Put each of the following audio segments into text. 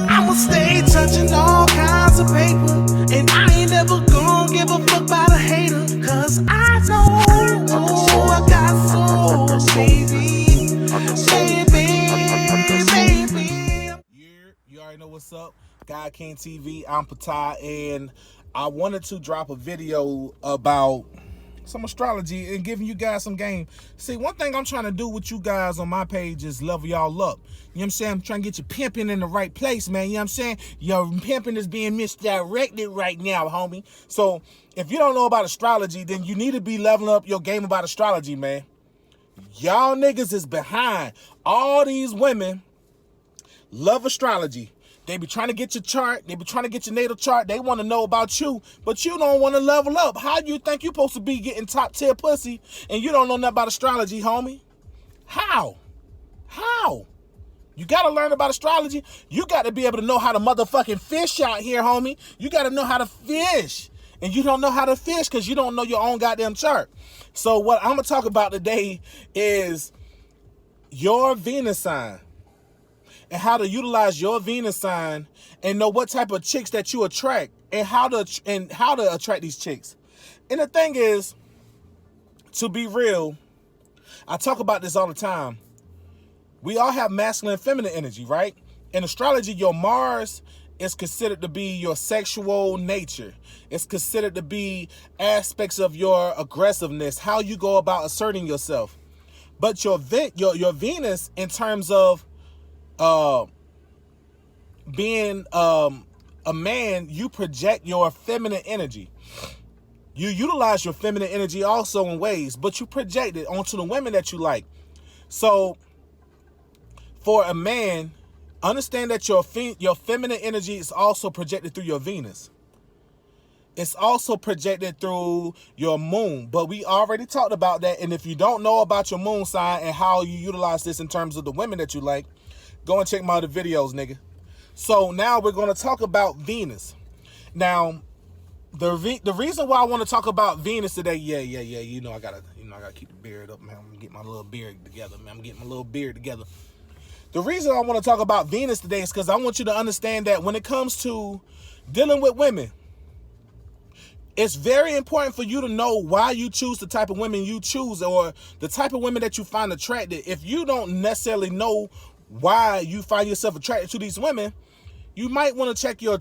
I'ma stay touching all kinds of paper, and I ain't never gonna give a fuck about a hater, cause I know I got soul, baby, baby. You already know what's up. God King TV, I'm Patai, and I wanted to drop a video about some astrology and giving you guys some game. See, one thing I'm trying to do with you guys on my page is level y'all up. You know what I'm saying? I'm trying to get your pimping in the right place, man. You know what I'm saying? Your pimping is being misdirected right now, homie. So if you don't know about astrology, then you need to be leveling up your game about astrology, man. Y'all niggas is behind. All these women love astrology. They be trying to get your chart. They be trying to get your natal chart. They want to know about you, but you don't want to level up. How do you think you supposed to be getting top tier pussy and you don't know nothing about astrology, homie? How? You got to learn about astrology. You got to be able to know how to motherfucking fish out here, homie. You got to know how to fish. And you don't know how to fish because you don't know your own goddamn chart. So what I'm going to talk about today is your Venus sign. And how to utilize your Venus sign and know what type of chicks that you attract and how to attract these chicks. And the thing is, to be real, I talk about this all the time. We all have masculine and feminine energy, right? In astrology, your Mars is considered to be your sexual nature. It's considered to be aspects of your aggressiveness, how you go about asserting yourself. But your Venus, in terms of being a man, you project your feminine energy. You utilize your feminine energy also in ways, but you project it onto the women that you like. So for a man, understand that your feminine energy is also projected through your Venus. It's also projected through your moon, but we already talked about that. And if you don't know about your moon sign and how you utilize this in terms of the women that you like, go and check my other videos, nigga. So now we're going to talk about Venus. Now, the reason why I want to talk about Venus today, you know I gotta keep the beard up, man. I'm gonna get my little beard together, man. I'm getting my little beard together. The reason I want to talk about Venus today is because I want you to understand that when it comes to dealing with women, it's very important for you to know why you choose the type of women you choose or the type of women that you find attractive. If you don't necessarily know why you find yourself attracted to these women, you might want to check your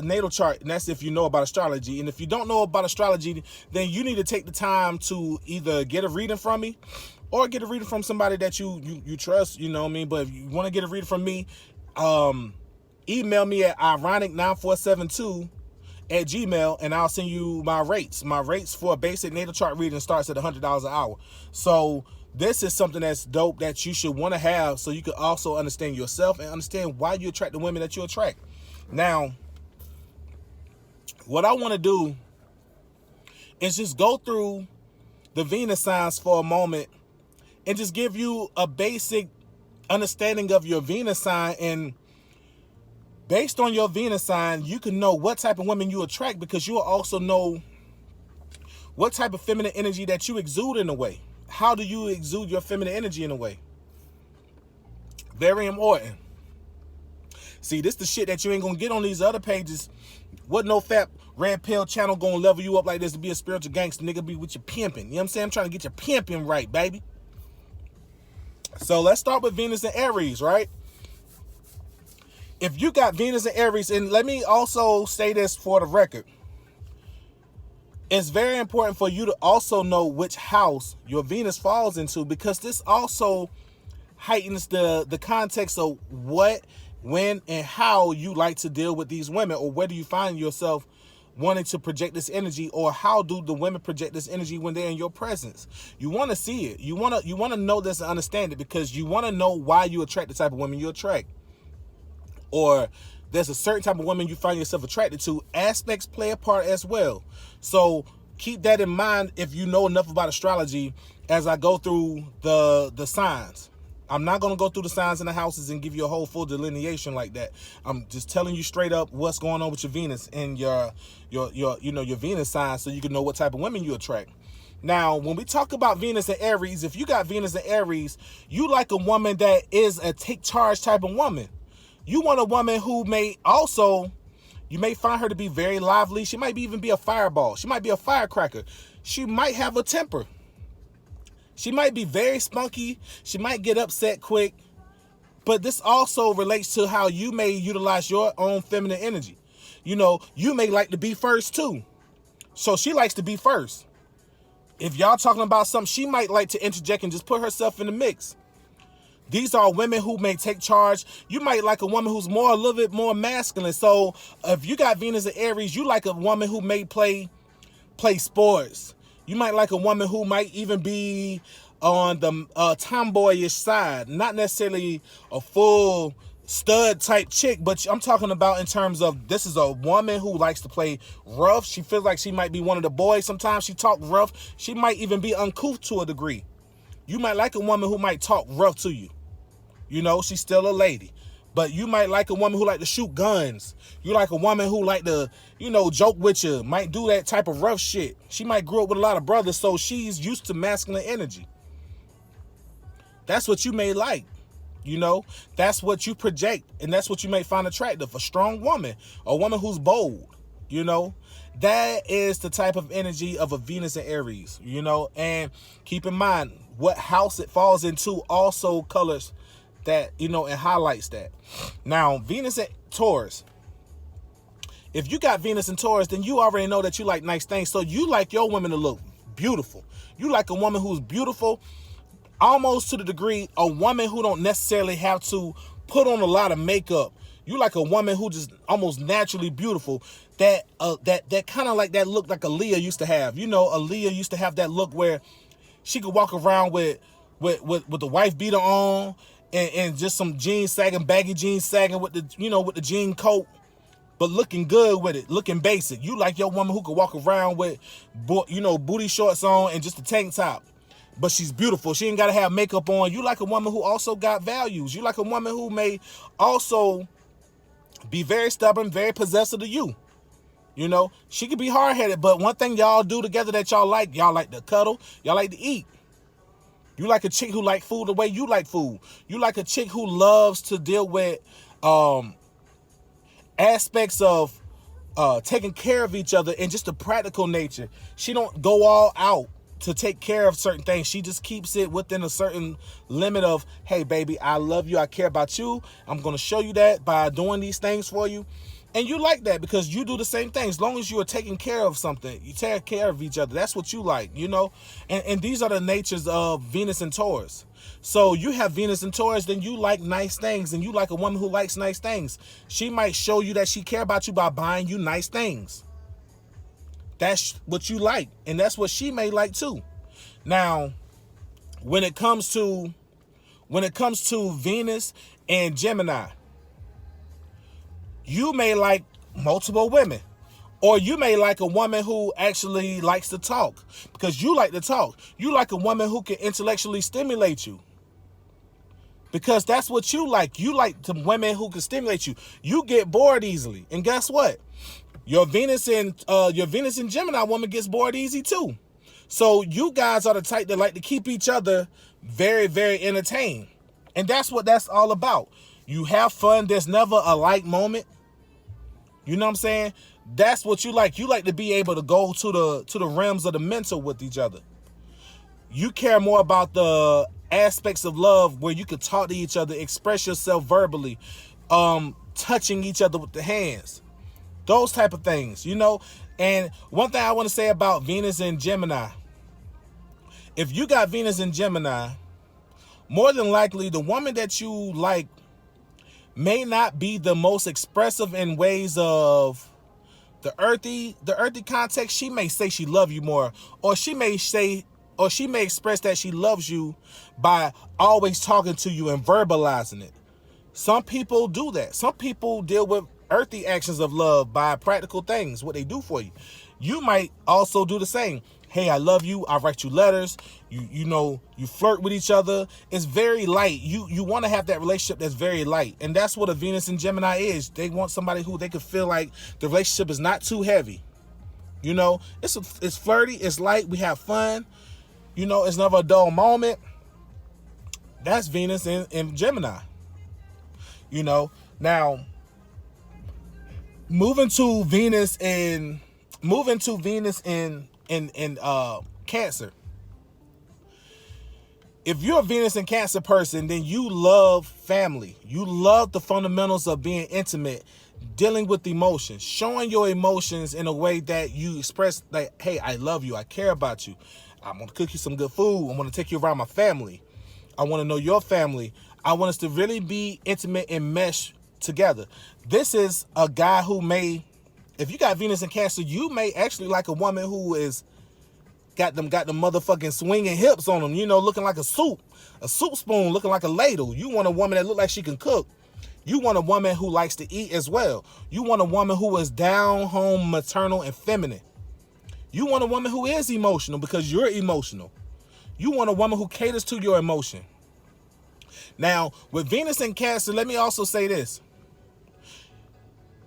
natal chart, and that's if you know about astrology. And if you don't know about astrology, then you need to take the time to either get a reading from me or get a reading from somebody that you trust, you know what I mean? But if you want to get a reading from me, email me at ironic9472@gmail, and I'll send you my rates. My rates for a basic natal chart reading starts at $100 an hour. So this is something that's dope that you should want to have so you can also understand yourself and understand why you attract the women that you attract. Now, what I want to do is just go through the Venus signs for a moment and just give you a basic understanding of your Venus sign. And based on your Venus sign, you can know what type of women you attract, because you will also know what type of feminine energy that you exude in a way. How do you exude your feminine energy in a way? Very important. See, this the shit that you ain't gonna get on these other pages. What no fat red pill channel gonna level you up like this to be a spiritual gangster, nigga? Be with your pimping. You know what I'm saying? I'm trying to get your pimping right, baby. So let's start with Venus and Aries, right? If you got Venus and Aries, and let me also say this for the record, it's very important for you to also know which house your Venus falls into, because this also heightens the context of what, when, and how you like to deal with these women, or whether you find yourself wanting to project this energy, or how do the women project this energy when they're in your presence. You want to see it. You want to know this and understand it, because you want to know why you attract the type of women you attract. Or there's a certain type of woman you find yourself attracted to. Aspects play a part as well. So keep that in mind if you know enough about astrology as I go through the signs. I'm not going to go through the signs in the houses and give you a whole full delineation like that. I'm just telling you straight up what's going on with your Venus and your Venus sign, so you can know what type of women you attract. Now, when we talk about Venus and Aries, if you got Venus and Aries, you like a woman that is a take charge type of woman. You want a woman who may also, you may find her to be very lively. She might even be a fireball. She might be a firecracker. She might have a temper. She might be very spunky. She might get upset quick. But this also relates to how you may utilize your own feminine energy. You know, you may like to be first too. So she likes to be first. If y'all talking about something, she might like to interject and just put herself in the mix. These are women who may take charge. You might like a woman who's a little bit more masculine. So if you got Venus and Aries, you like a woman who may play sports. You might like a woman who might even be on the tomboyish side, not necessarily a full stud type chick, but I'm talking about in terms of, this is a woman who likes to play rough. She feels like she might be one of the boys. Sometimes she talk rough. She might even be uncouth to a degree. You might like a woman who might talk rough to you. You know, she's still a lady. But you might like a woman who like to shoot guns. You like a woman who like to, you know, joke with you, might do that type of rough shit. She might grow up with a lot of brothers, so she's used to masculine energy. That's what you may like. You know, that's what you project, and that's what you may find attractive. A strong woman, a woman who's bold, you know. That is the type of energy of a Venus and Aries, you know. And keep in mind, what house it falls into also colors that, you know, and highlights that. Now, Venus and Taurus. If you got Venus and Taurus, then you already know that you like nice things. So you like your women to look beautiful. You like a woman who's beautiful, almost to the degree a woman who don't necessarily have to put on a lot of makeup. You like a woman who just almost naturally beautiful. That kind of like that look like Aaliyah used to have. You know, Aaliyah used to have that look where she could walk around with the wife beater on and just some jeans sagging, baggy jeans sagging with the, you know, with the jean coat, but looking good with it, looking basic. You like your woman who could walk around with, you know, booty shorts on and just a tank top. But she's beautiful. She ain't got to have makeup on. You like a woman who also got values. You like a woman who may also be very stubborn, very possessive to you. You know, she could be hard-headed, but one thing y'all do together that y'all like to cuddle, y'all like to eat. You like a chick who like food the way you like food. You like a chick who loves to deal with aspects of taking care of each other and just the practical nature. She don't go all out to take care of certain things. She just keeps it within a certain limit of, hey, baby, I love you. I care about you. I'm going to show you that by doing these things for you. And you like that because you do the same thing. As long as you are taking care of something, you take care of each other. That's what you like, you know? And these are the natures of Venus and Taurus. So you have Venus and Taurus, then you like nice things, and you like a woman who likes nice things. She might show you that she care about you by buying you nice things. That's what you like, and that's what she may like too. Now, when it comes to Venus and Gemini, you may like multiple women, or you may like a woman who actually likes to talk because you like to talk. You like a woman who can intellectually stimulate you because that's what you like. You like the women who can stimulate you. You get bored easily, and guess what? Your Venus and Gemini woman gets bored easy too. So you guys are the type that like to keep each other very, very entertained. And that's what that's all about. You have fun. There's never a light moment. You know what I'm saying? That's what you like. You like to be able to go to the realms of the mental with each other. You care more about the aspects of love where you can talk to each other, express yourself verbally, touching each other with the hands. Those type of things, you know. And one thing I want to say about Venus and Gemini, if you got Venus and Gemini, more than likely the woman that you like may not be the most expressive in ways of the earthy context. She may say she loves you more, or she may express that she loves you by always talking to you and verbalizing it. Some people do that. Some people deal with earthy actions of love by practical things, what they do for you. You might also do the same. Hey, I love you. I write you letters. You know, you flirt with each other. It's very light. You want to have that relationship that's very light. And that's what a Venus and Gemini is. They want somebody who they could feel like the relationship is not too heavy. You know, it's flirty, it's light, we have fun. You know, it's never a dull moment. That's Venus in Gemini. You know, now moving to Venus in Cancer. If you're a Venus in Cancer person, then you love family. You love the fundamentals of being intimate, dealing with emotions, showing your emotions in a way that you express like, hey, I love you, I care about you. I'm gonna cook you some good food. I'm gonna take you around my family. I want to know your family. I want us to really be intimate and mesh together. This is a guy who may, if you got Venus in Cancer, you may actually like a woman who is got them motherfucking swinging hips on them, you know, looking like a soup spoon, looking like a ladle. You want a woman that look like she can cook. You want a woman who likes to eat as well. You want a woman who is down home, maternal, and feminine. You want a woman who is emotional because you're emotional. You want a woman who caters to your emotion. Now, with Venus in Cancer, let me also say this.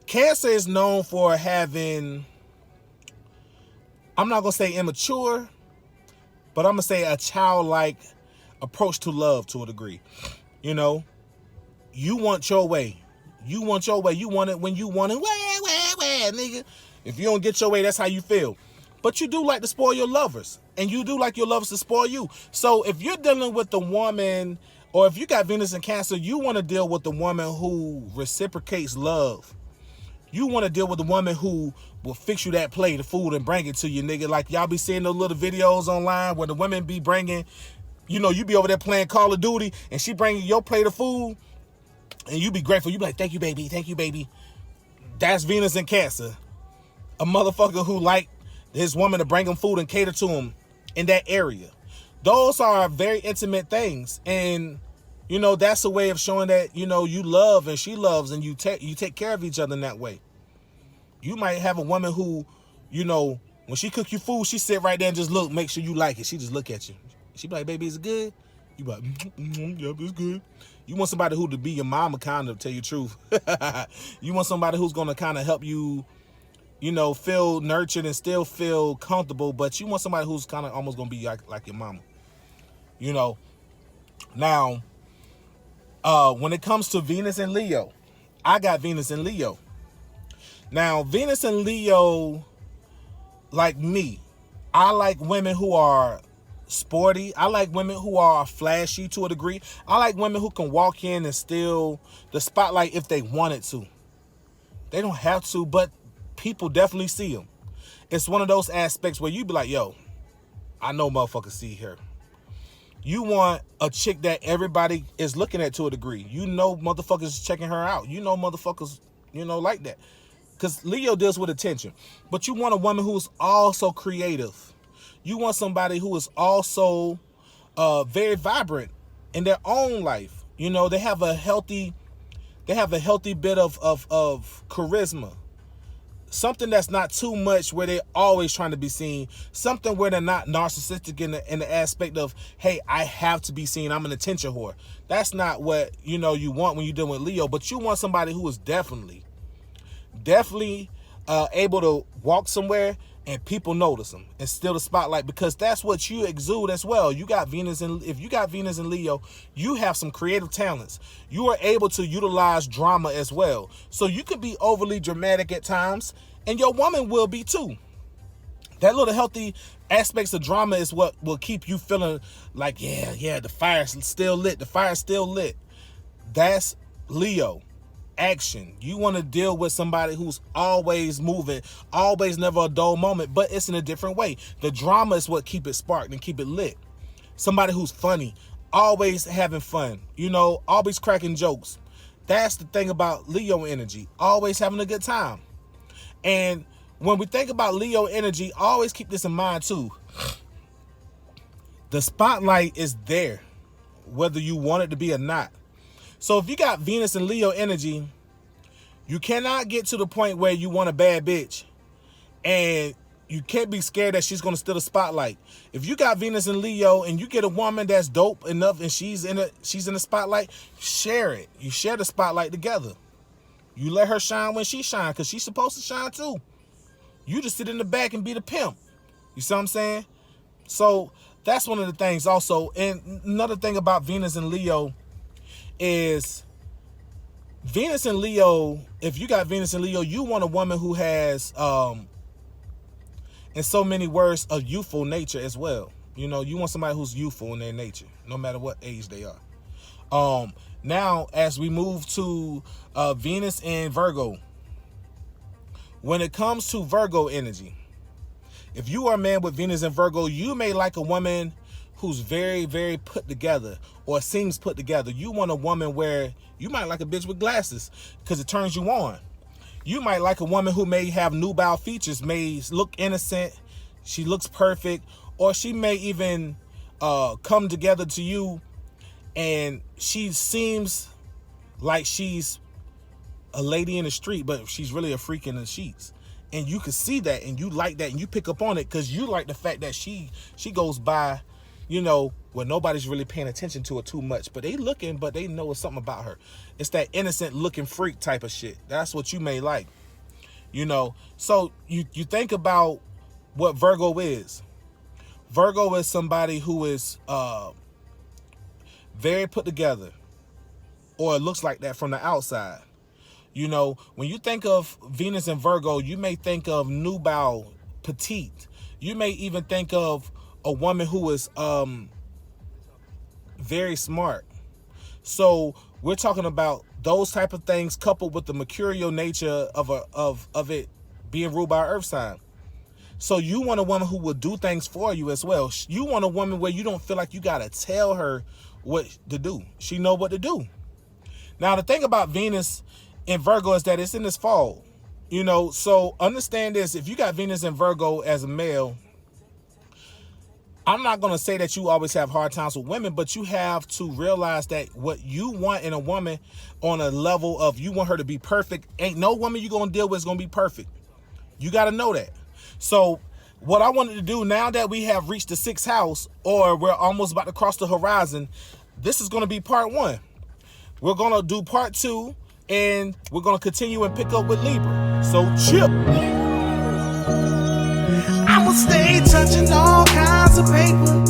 Cancer is known for having, I'm not going to say immature, but I'm going to say a childlike approach to love to a degree. You know, you want your way. You want your way. You want it when you want it. Nigga. If you don't get your way, that's how you feel. But you do like to spoil your lovers. And you do like your lovers to spoil you. So if you're dealing with the woman, or if you got Venus in Cancer, you want to deal with the woman who reciprocates love. You want to deal with the woman who will fix you that plate of food and bring it to you, nigga. Like y'all be seeing those little videos online where the women be bringing, you know, you be over there playing Call of Duty and she bringing your plate of food and you be grateful. You be like, thank you, baby. Thank you, baby. That's Venus in Cancer. A motherfucker who like his woman to bring him food and cater to him in that area. Those are very intimate things. And, you know, that's a way of showing that, you know, you love and she loves and you take care of each other in that way. You might have a woman who, you know, when she cook you food, she sit right there and just look, make sure you like it. She just look at you. She be like, baby, is it good? You be like, yep, it's good. You want somebody who to be your mama, kind of, tell you the truth. You want somebody who's going to kind of help you, you know, feel nurtured and still feel comfortable, but you want somebody who's kind of almost going to be like your mama. You know, now, when it comes to Venus and Leo, I got Venus and Leo. Now, Venus and Leo, like me, I like women who are sporty. I like women who are flashy to a degree. I like women who can walk in and steal the spotlight if they wanted to. They don't have to, but people definitely see them. It's one of those aspects where you be like, yo, I know motherfuckers see her. You want a chick that everybody is looking at to a degree. You know motherfuckers is checking her out. You know motherfuckers, you know, like that. Because Leo deals with attention. But you want a woman who's also creative. You want somebody who is also very vibrant in their own life. You know, they have a healthy bit of charisma. Something that's not too much where they're always trying to be seen. Something where they're not narcissistic in the aspect of, hey, I have to be seen. I'm an attention whore. That's not what, you know, you want when you're dealing with Leo. But you want somebody who is definitely able to walk somewhere and people notice them and steal the spotlight, because that's what you exude as well. You got Venus, and if you got Venus and Leo, you have some creative talents. You are able to utilize drama as well. So you could be overly dramatic at times, and your woman will be too. That little healthy aspects of drama is what will keep you feeling like, yeah, the fire's still lit. The fire's still lit. That's Leo. Action. You want to deal with somebody who's always moving, always never a dull moment, but it's in a different way. The drama is what keep it sparked and keep it lit. Somebody who's funny, always having fun, you know, always cracking jokes. That's the thing about Leo energy, always having a good time. And when we think about Leo energy, always keep this in mind too. The spotlight is there, whether you want it to be or not. So if you got Venus and Leo energy, you cannot get to the point where you want a bad bitch and you can't be scared that she's going to steal the spotlight. If you got Venus and Leo and you get a woman that's dope enough and she's in the spotlight, share it. You share the spotlight together. You let her shine when she shine, because she's supposed to shine too. You just sit in the back and be the pimp. You see what I'm saying? So that's one of the things also. And another thing about Venus and Leo is Venus and Leo, if you got Venus and Leo, you want a woman who has, in so many words, a youthful nature as well. You know, you want somebody who's youthful in their nature, no matter what age they are. Now, as we move to Venus and Virgo, when it comes to Virgo energy, if you are a man with Venus and Virgo, you may like a woman who's very, very put together or seems put together. You want a woman where you might like a bitch with glasses because it turns you on. You might like a woman who may have nubile features, may look innocent, she looks perfect, or she may even come together to you and she seems like she's a lady in the street, but she's really a freak in the sheets. And you can see that and you like that and you pick up on it because you like the fact that she goes by, you know, where nobody's really paying attention to her too much, but they looking, but they know it's something about her. It's that innocent looking freak type of shit. That's what you may like, you know. So you think about what Virgo is. Virgo is somebody who is very put together, or it looks like that from the outside. You know, when you think of Venus and Virgo, you may think of nubile, petite. You may even think of a woman who is very smart. So we're talking about those type of things coupled with the mercurial nature of it being ruled by an earth sign. So you want a woman who will do things for you as well. You want a woman where you don't feel like you gotta tell her what to do. She know what to do. Now the thing about Venus in Virgo is that it's in this fall, you know. So understand this: if you got Venus in Virgo as a male, I'm not going to say that you always have hard times with women, but you have to realize that what you want in a woman on a level of you want her to be perfect. Ain't no woman you're going to deal with is going to be perfect. You got to know that. So what I wanted to do, now that we have reached the 6th house, or we're almost about to cross the horizon, this is going to be part 1. We're going to do part 2, and we're going to continue and pick up with Libra. So chill. I'ma stay touching all kinds of paper.